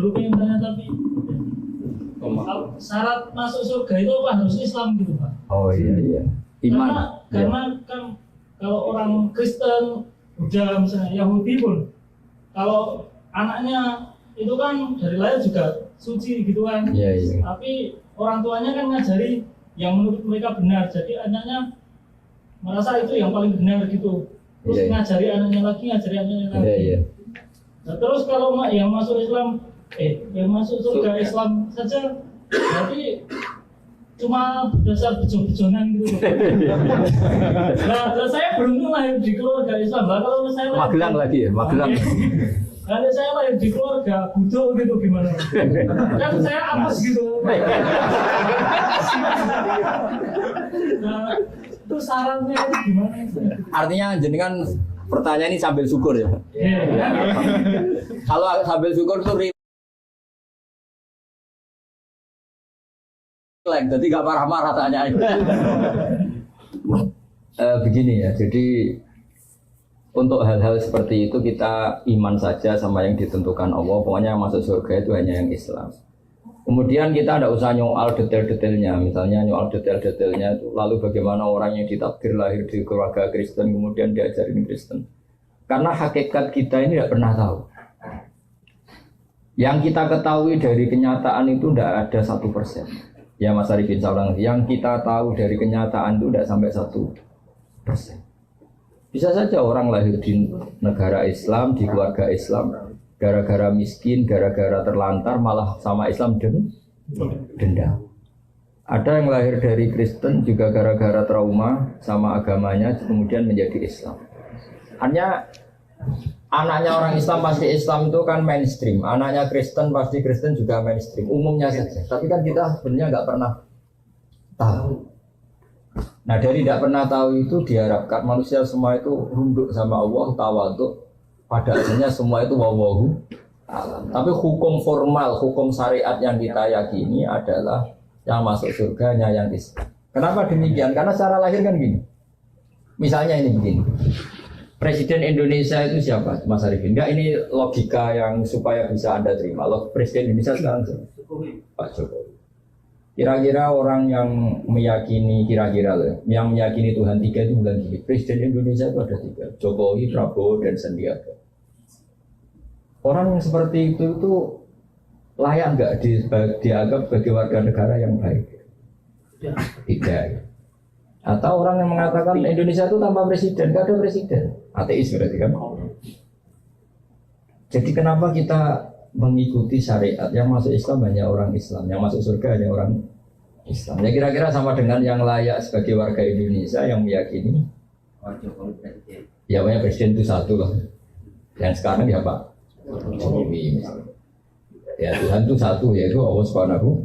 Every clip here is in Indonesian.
dulu pengen tanya tapi syarat masuk surga itu apa harus Islam gitu Pak? Oh iya. Iman. Karena kan kalau orang Kristen, Buddha misalnya Yahudi pun kalau anaknya itu kan dari lahir juga suci gitu kan. Iya. Tapi orang tuanya kan ngajari yang menurut mereka benar. Jadi anaknya merasa itu yang paling benar gitu. Terus ngajari anaknya lagi. Iya. Nah, terus kalau yang masuk Islam, yang masuk surga Islam saja, berarti cuma berdasar bejo-bejonan gitu. Nah, terus saya beruntung lahir di keluarga Islam. Nah, kalau saya Magelang lagi ya, Magelang. Kalau saya lahir di keluarga Buddha gitu gimana? Kan saya apes gitu. Nah, itu sarannya itu gimana? Artinya jenengan pertanyaan ini sambil syukur ya. Kalau sambil syukur tuh jadi gak marah-marah tanya. Begini ya, jadi untuk hal-hal seperti itu kita iman saja sama yang ditentukan Allah. Pokoknya masuk surga itu hanya yang Islam. Kemudian kita tidak usah nyoal detail-detailnya. Misalnya nyoal detail-detailnya itu lalu bagaimana orang yang ditakdir lahir di keluarga Kristen kemudian diajarin Kristen. Karena hakikat kita ini tidak pernah tahu. Yang kita ketahui dari kenyataan itu tidak ada 1%. Ya Mas Arifin Saulang, yang kita tahu dari kenyataan itu tidak sampai 1%. Bisa saja orang lahir di negara Islam, di keluarga Islam, gara-gara miskin, gara-gara terlantar, malah sama Islam denda. Ada yang lahir dari Kristen juga gara-gara trauma sama agamanya, kemudian menjadi Islam. Hanya anaknya orang Islam pasti Islam itu kan mainstream, anaknya Kristen pasti Kristen juga mainstream, umumnya saja. Tapi kan kita sebenarnya nggak pernah tahu. Nah dari tidak pernah tahu itu diharapkan manusia semua itu runduk sama Allah, tawaduk. Pada akhirnya semua itu wallahu a'lam. Tapi hukum formal, hukum syariat yang kita yakini adalah yang masuk surganya yang Islam. Kenapa demikian? Karena secara lahir kan gini. Misalnya ini begini. Presiden Indonesia itu siapa, Mas Arifin? Enggak, ini logika yang supaya bisa Anda terima. Presiden Indonesia sekarang Pak Jokowi. Kira-kira orang yang meyakini yang meyakini Tuhan 3 itu bukan gini. Presiden Indonesia itu ada 3, Jokowi, Prabowo, dan Sandiaga. Orang yang seperti itu layak nggak dianggap sebagai warga negara yang baik? Tidak. Atau orang yang mengatakan Indonesia itu tanpa presiden, nggak ada presiden, ateis berarti kan? Jadi kenapa kita mengikuti syariat yang masuk Islam hanya orang Islam, yang masuk surga hanya orang Islam? Ya kira-kira sama dengan yang layak sebagai warga Indonesia yang meyakini ya banyak presiden itu satu lah. Yang sekarang ya Pak Jokowi misalnya. Ya Tuhan itu satu, yaitu Allah Subhanahu.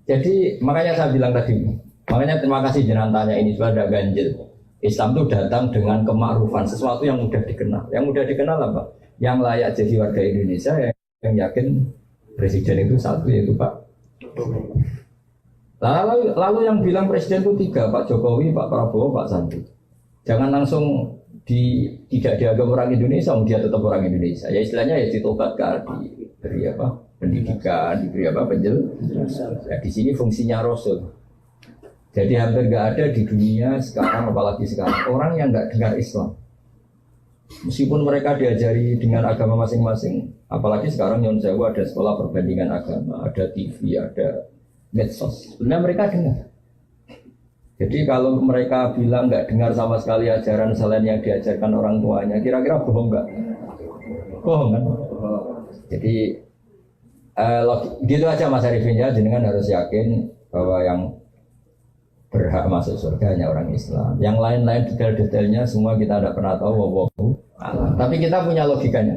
Jadi makanya saya bilang tadi, makanya terima kasih jenengan tanya ini supaya ada ganjil. Islam itu datang dengan kemakrufan, sesuatu yang mudah dikenal. Yang mudah dikenal apa? Yang layak jadi warga Indonesia yang yakin presiden itu satu, yaitu Pak Jokowi. Lalu yang bilang presiden itu 3, Pak Jokowi, Pak Prabowo, Pak Sandi. Jangan langsung tidak dianggap orang Indonesia, dia tetap orang Indonesia. Ya istilahnya ya ditobatkan, diberi apa? Pendidikan, diberi apa? Penjelasan. Ya, di sini fungsinya Rasul. Jadi hampir nggak ada di dunia sekarang, apalagi sekarang, orang yang nggak dengar Islam. Meskipun mereka diajari dengan agama masing-masing, apalagi sekarang Nyon Sewu ada sekolah perbandingan agama, ada TV, ada medsos. Sebenarnya mereka dengar. Jadi kalau mereka bilang nggak dengar sama sekali ajaran selain yang diajarkan orang tuanya, kira-kira bohong nggak? Bohong kan? Jadi gitu aja Mas Arifin ya, jenengan harus yakin bahwa yang berhak masuk surga hanya orang Islam. Yang lain-lain detail-detailnya semua kita tidak pernah tahu. Tapi kita punya logikanya.